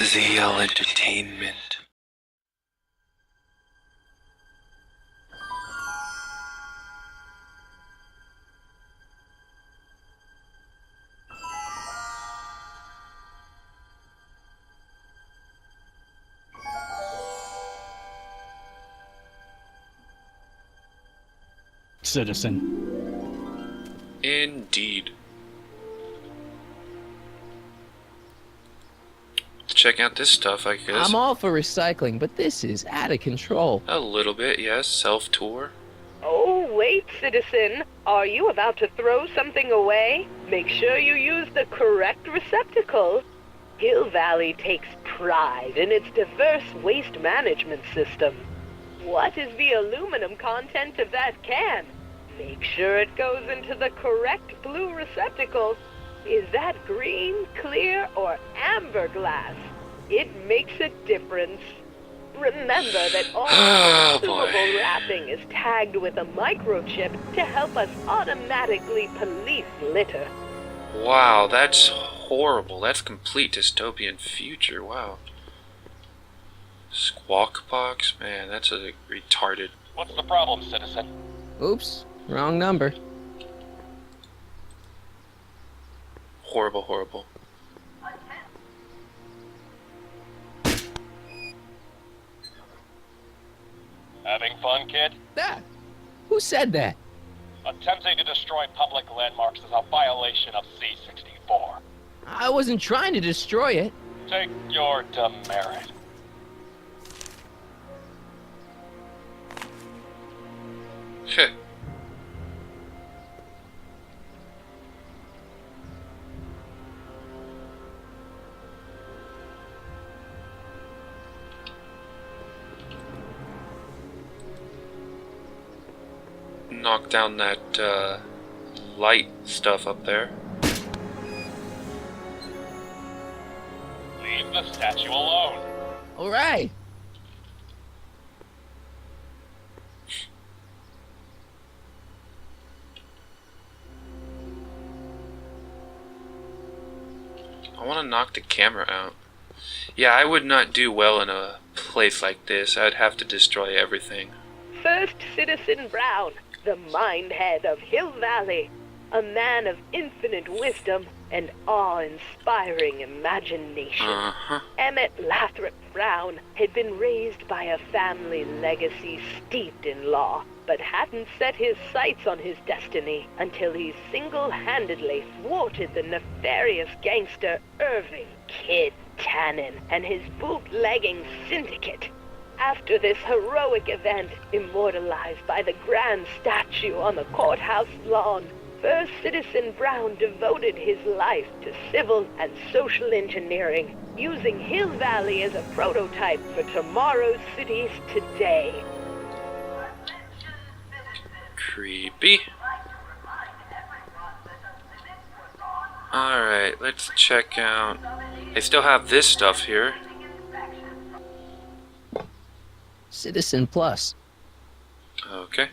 ZL Entertainment. Citizen. Indeed. Check out this stuff, I guess. I'm all for recycling, but this is out of control. A little bit, yes. Self-tour. Oh, wait, citizen. Are you about to throw something away? Make sure you use the correct receptacle. Hill Valley takes pride in its diverse waste management system. What is the aluminum content of that can? Make sure it goes into the correct blue receptacle. Is that green, clear, or amber glass? It makes a difference. Remember that all consumable wrapping is tagged with a microchip to help us automatically police litter. Wow, that's horrible. That's complete dystopian future. Wow. Squawk box? Man, that's a retarded. What's the problem, citizen? Oops, wrong number. Horrible, horrible. Having fun, kid? Ah, who said that? Attempting to destroy public landmarks is a violation of C-64. I wasn't trying to destroy it. Take your demerit. Heh. Knock down that light stuff up there. Leave the statue alone. All right. I want to knock the camera out. Yeah, I would not do well in a place like this. I'd have to destroy everything. First Citizen Brown, the mind head of Hill Valley, a man of infinite wisdom and awe-inspiring imagination. Emmett Lathrop Brown had been raised by a family legacy steeped in law, but hadn't set his sights on his destiny until he single-handedly thwarted the nefarious gangster Irving Kid Tannen and his bootlegging syndicate. After this heroic event, immortalized by the grand statue on the courthouse lawn, First Citizen Brown devoted his life to civil and social engineering, using Hill Valley as a prototype for tomorrow's cities today. Creepy. Alright, let's check out. They still have this stuff here. Citizen Plus. Okay.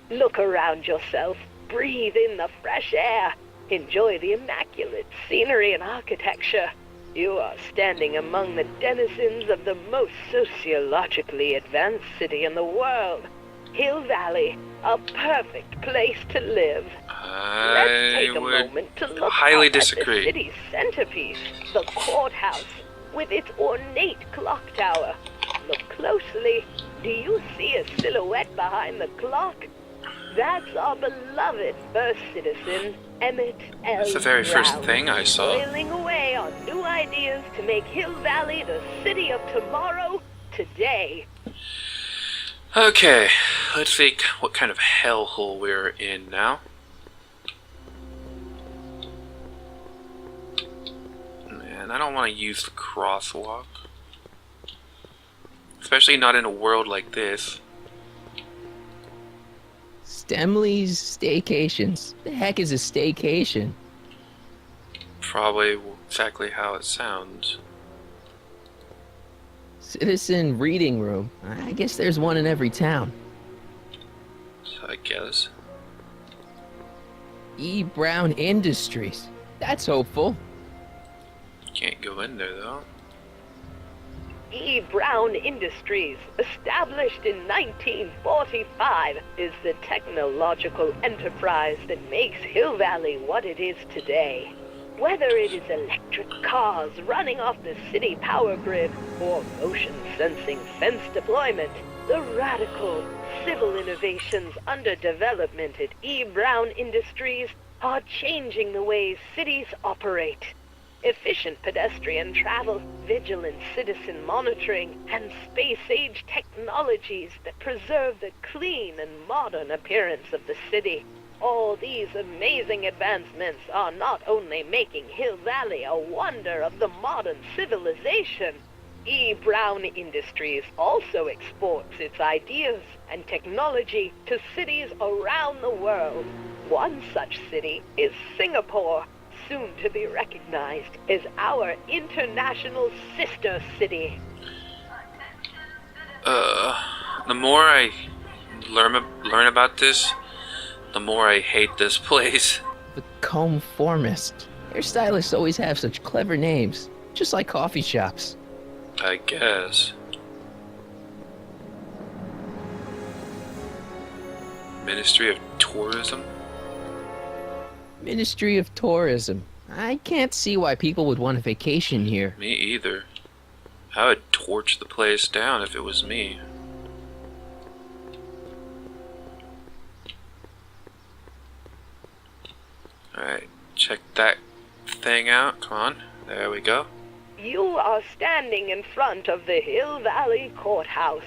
Look around yourself, breathe in the fresh air, enjoy the immaculate scenery and architecture. You are standing among the denizens of the most sociologically advanced city in the world. Hill Valley, a perfect place to live. Let's take a moment to look highly up disagree. at the city's centerpiece, the courthouse, with its ornate clock tower. Look closely. Do you see a silhouette behind the clock? That's our beloved first citizen, Emmett L. That's the very first Brown, thing I saw. sailing away on new ideas to make Hill Valley the city of tomorrow, today. Okay, let's see what kind of hellhole we're in now. Man, I don't want to use the crosswalk. Especially not in a world like this. Stemley's Staycations. The heck is a staycation? Probably exactly how it sounds. Citizen Reading Room. I guess there's one in every town. So I guess. E. Brown Industries. That's hopeful. Can't go in there, though. E. Brown Industries, established in 1945, is the technological enterprise that makes Hill Valley what it is today. Whether it is electric cars running off the city power grid or motion-sensing fence deployment, the radical civil innovations under development at E. Brown Industries are changing the ways cities operate. Efficient pedestrian travel, vigilant citizen monitoring, and space-age technologies that preserve the clean and modern appearance of the city. All these amazing advancements are not only making Hill Valley a wonder of the modern civilization, E. Brown Industries also exports its ideas and technology to cities around the world. One such city is Singapore, soon to be recognized as our international sister city. The more I learn about this, the more I hate this place. The Conformist. Hairstylists always have such clever names, just like coffee shops. I guess. Ministry of Tourism? Ministry of Tourism. I can't see why people would want a vacation here. Me either. I would torch the place down if it was me. Alright, check that thing out. Come on. There we go. You are standing in front of the Hill Valley Courthouse.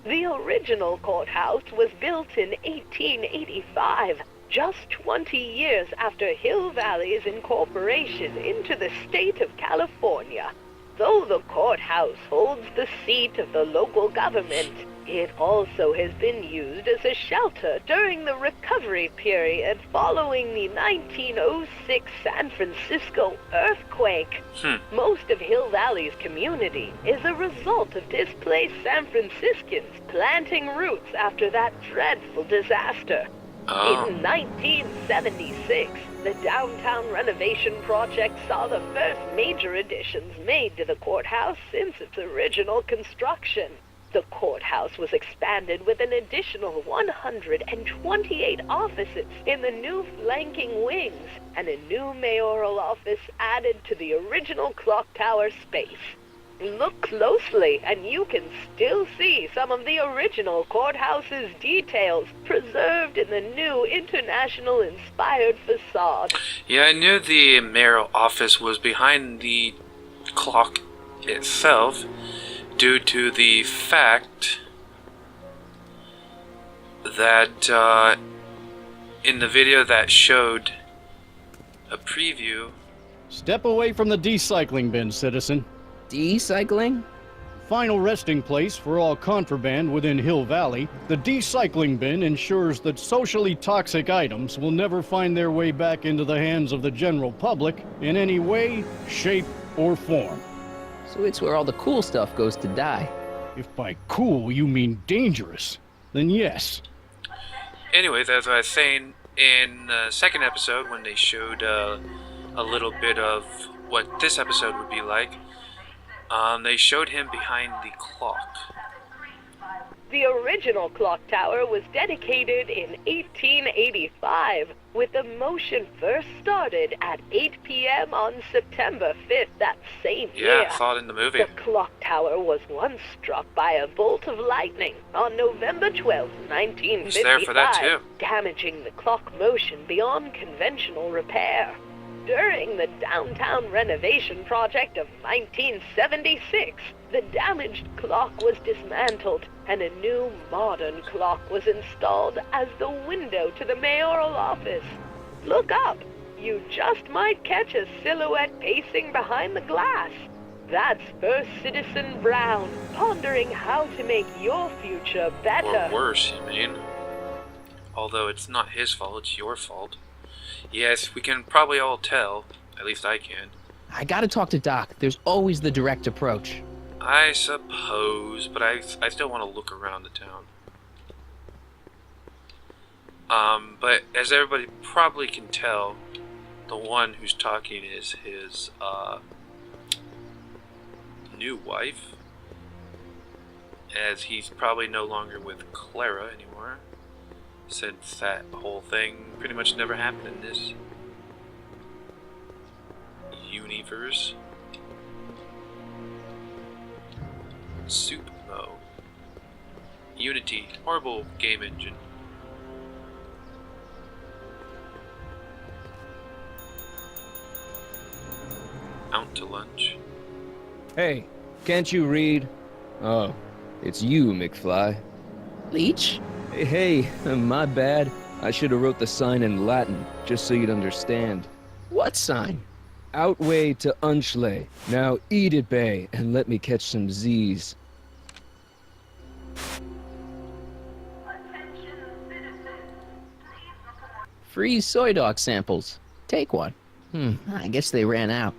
The original courthouse was built in 1885, just 20 years after Hill Valley's incorporation into the state of California. Though the courthouse holds the seat of the local government, it also has been used as a shelter during the recovery period following the 1906 San Francisco earthquake. Most of Hill Valley's community is a result of displaced San Franciscans planting roots after that dreadful disaster. In 1976, the downtown renovation project saw the first major additions made to the courthouse since its original construction. The courthouse was expanded with an additional 128 offices in the new flanking wings, and a new mayoral office added to the original clock tower space. Look closely, and you can still see some of the original courthouse's details preserved in the new international-inspired facade. Yeah, I knew the mayoral office was behind the clock itself, due to the fact that in the video that showed a preview... Step away from the decycling bin, citizen. Decycling? Final resting place for all contraband within Hill Valley, the decycling bin ensures that socially toxic items will never find their way back into the hands of the general public in any way, shape, or form. So it's where all the cool stuff goes to die. If by cool you mean dangerous, then yes. Anyways, as I was saying, in the second episode, when they showed a little bit of what this episode would be like, they showed him behind the clock. The original clock tower was dedicated in 1885, with the motion first started at 8 p.m. on September 5th that same year. Yeah, I saw it in the movie. The clock tower was once struck by a bolt of lightning on November 12, 1955, He's there for that too. damaging the clock motion beyond conventional repair. During the downtown renovation project of 1976, the damaged clock was dismantled and a new modern clock was installed as the window to the mayoral office. Look up. You just might catch a silhouette pacing behind the glass. That's First Citizen Brown, pondering how to make your future better. Or worse, you mean? Although it's not his fault, it's your fault. Yes, we can probably all tell. At least I can. I gotta talk to Doc. There's always the direct approach. I suppose, but I still want to look around the town. But as everybody probably can tell, the one who's talking is his new wife, as he's probably no longer with Clara anymore, since that whole thing pretty much never happened in this universe. Soup Mo. Unity, horrible game engine. Out to lunch. Hey, can't you read? Oh, it's you, McFly. Leech? Hey, my bad. I should have wrote the sign in Latin, just so you'd understand. What sign? Outway to Unchley. Now eat it, Bay, and let me catch some Z's. Free soy dog samples. Take one. I guess they ran out.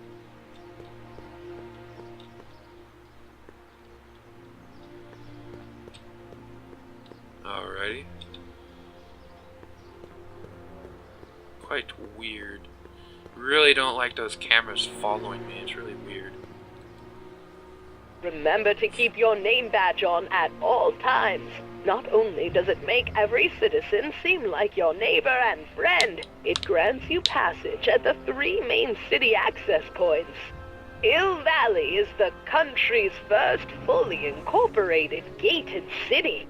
Alrighty. Quite weird. Really don't like those cameras following me. It's really weird. Remember to keep your name badge on at all times. Not only does it make every citizen seem like your neighbor and friend, it grants you passage at the 3 main city access points. Hill Valley is the country's first fully incorporated gated city.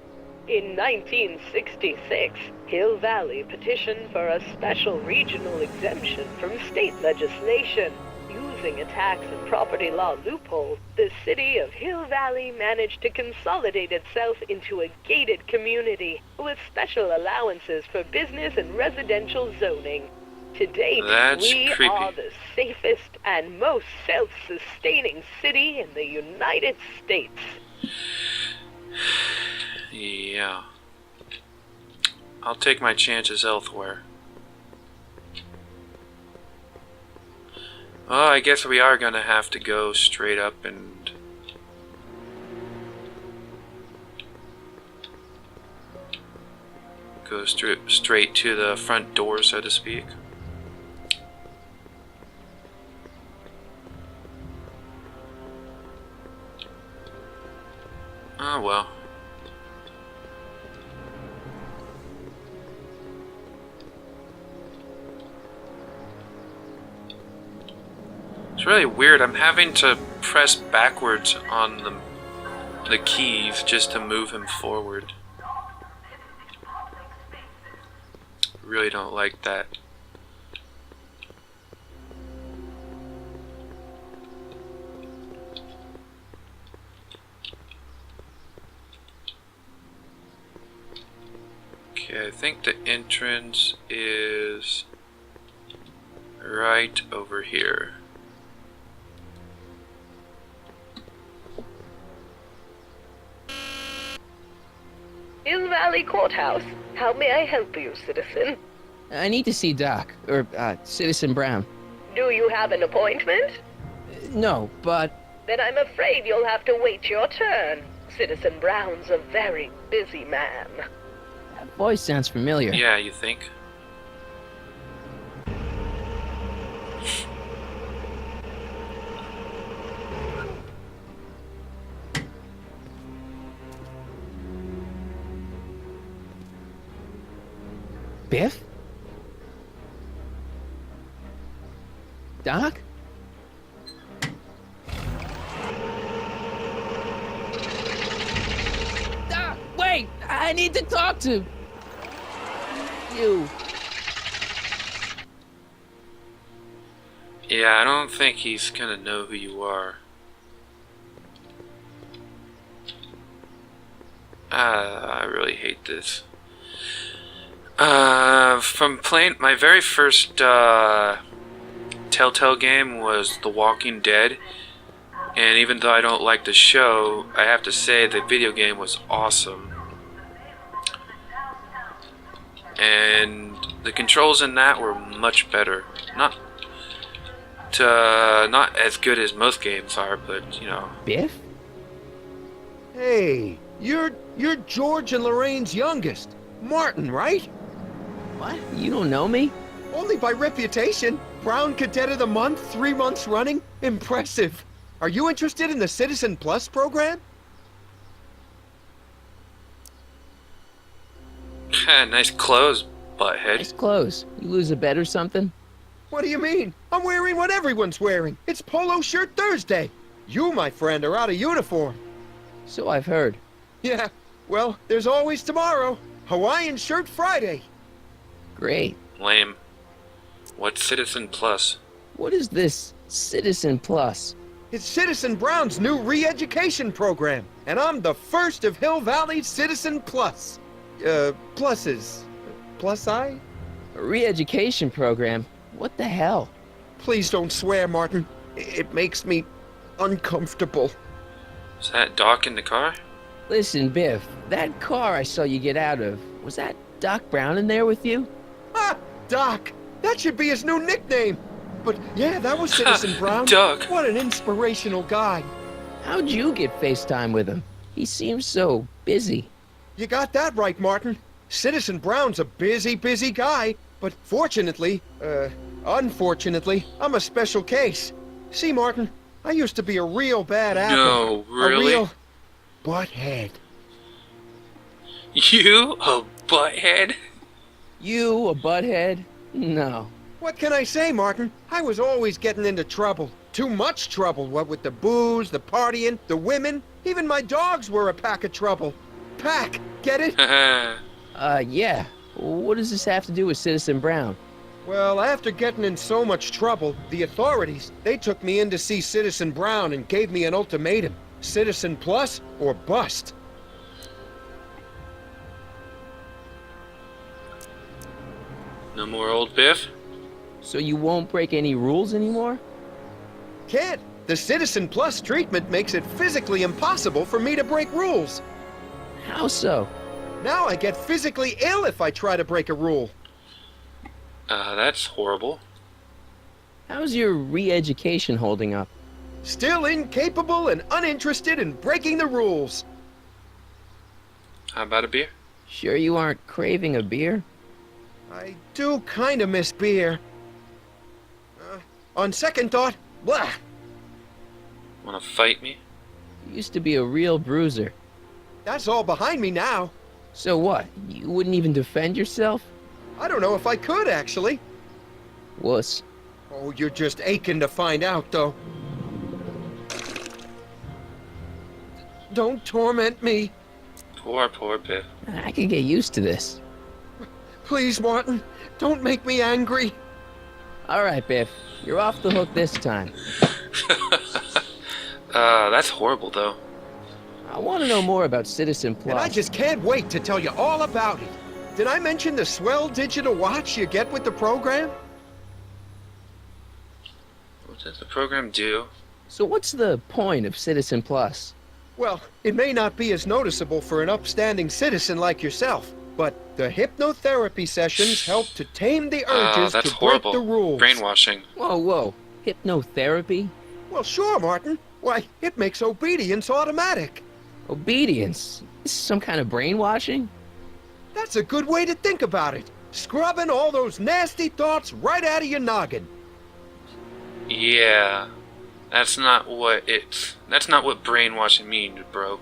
In 1966, Hill Valley petitioned for a special regional exemption from state legislation. Using a tax and property law loophole, the city of Hill Valley managed to consolidate itself into a gated community with special allowances for business and residential zoning. To date, That's we creepy. are the safest and most self-sustaining city in the United States. Yeah. I'll take my chances elsewhere. Well, I guess we are gonna have to go straight up and go straight to the front door, so to speak. Oh well. It's really weird. I'm having to press backwards on the keys just to move him forward. Really don't like that. Okay, I think the entrance is right over here. Hill Valley Courthouse. How may I help you, citizen? I need to see Doc, or Citizen Brown. Do you have an appointment? No, but Then I'm afraid you'll have to wait your turn. Citizen Brown's a very busy man. that voice sounds familiar. Yeah, you think? Biff? Doc? Doc, wait! I need to talk to you. Yeah, I don't think he's gonna know who you are. I really hate this. From playing my very first Telltale game was The Walking Dead, and even though I don't like the show, I have to say the video game was awesome. And the controls in that were much better. Not as good as most games are, but you know. Biff? Hey, you're George and Lorraine's youngest, Martin, right? What? You don't know me? Only by reputation. Brown Cadet of the Month, 3 months running. Impressive. Are you interested in the Citizen Plus program? Nice clothes, butthead. Nice clothes. You lose a bet or something? What do you mean? I'm wearing what everyone's wearing. It's Polo Shirt Thursday. You, my friend, are out of uniform. So I've heard. Yeah, well, there's always tomorrow. Hawaiian Shirt Friday. Great. Lame. What's Citizen Plus? What is this Citizen Plus? It's Citizen Brown's new re-education program, and I'm the first of Hill Valley's Citizen Plus. Pluses. Plus I? A re-education program? What the hell? Please don't swear, Martin. It makes me uncomfortable. Is that Doc in the car? Listen, Biff, that car I saw you get out of, was that Doc Brown in there with you? Ah, Doc! That should be his new nickname. But yeah, that was Citizen Brown. Doc. What an inspirational guy. How'd you get FaceTime with him? He seems so busy. You got that right, Martin. Citizen Brown's a busy, busy guy. But unfortunately, I'm a special case. See, Martin, I used to be a real bad apple. No, really? A real butthead. You? A butthead? You, a butthead? No. What can I say, Martin? I was always getting into trouble. Too much trouble, what with the booze, the partying, the women. Even my dogs were a pack of trouble. Pack, get it? Yeah. What does this have to do with Citizen Brown? Well, after getting in so much trouble, the authorities, they took me in to see Citizen Brown and gave me an ultimatum. Citizen Plus or bust. No more old Biff? So you won't break any rules anymore? Can't. The Citizen Plus treatment makes it physically impossible for me to break rules. How so? Now I get physically ill if I try to break a rule. That's horrible. How's your re-education holding up? Still incapable and uninterested in breaking the rules. How about a beer? Sure you aren't craving a beer? I do kind of miss beer. On second thought, blah. Wanna fight me? You used to be a real bruiser. That's all behind me now. So what? You wouldn't even defend yourself? I don't know if I could, actually. Wuss. Oh, you're just aching to find out, though. Don't torment me. Poor Biff. I could get used to this. Please, Martin, don't make me angry. All right, Biff. You're off the hook this time. That's horrible, though. I want to know more about Citizen Plus. And I just can't wait to tell you all about it. Did I mention the swell digital watch you get with the program? What does the program do? So what's the point of Citizen Plus? Well, it may not be as noticeable for an upstanding citizen like yourself, but the hypnotherapy sessions help to tame the urges that's to horrible. break the rules. Brainwashing. Whoa. Hypnotherapy? Well, sure, Martin. Why, it makes obedience automatic. Obedience? This is some kind of brainwashing? That's a good way to think about it. Scrubbing all those nasty thoughts right out of your noggin. Yeah. That's not what brainwashing means, bro.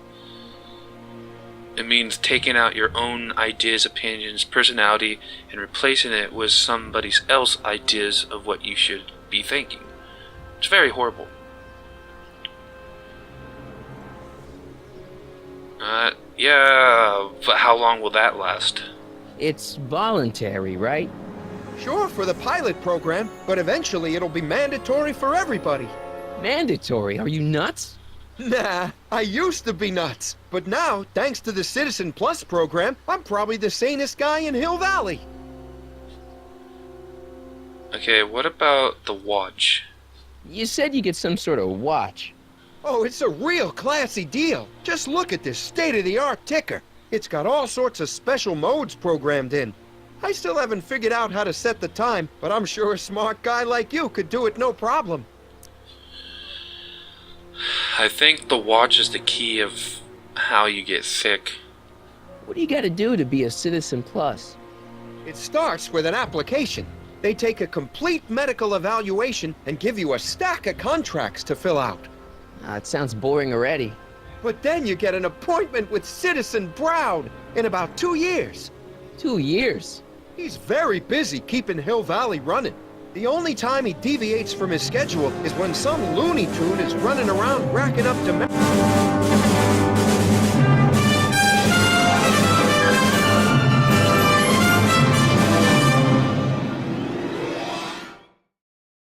It means taking out your own ideas, opinions, personality, and replacing it with somebody else's ideas of what you should be thinking. It's very horrible. Yeah, but how long will that last? It's voluntary, right? Sure, for the pilot program, but eventually it'll be mandatory for everybody. Mandatory? Are you nuts? Nah, I used to be nuts. But now, thanks to the Citizen Plus program, I'm probably the sanest guy in Hill Valley. Okay, what about the watch? You said you get some sort of watch. Oh, it's a real classy deal. Just look at this state-of-the-art ticker. It's got all sorts of special modes programmed in. I still haven't figured out how to set the time, but I'm sure a smart guy like you could do it no problem. I think the watch is the key of how you get sick. What do you gotta do to be a Citizen Plus? It starts with an application. They take a complete medical evaluation and give you a stack of contracts to fill out. It sounds boring already. But then you get an appointment with Citizen Brown in about 2 years. 2 years? He's very busy keeping Hill Valley running. The only time he deviates from his schedule is when some Looney Tune is running around racking up demand.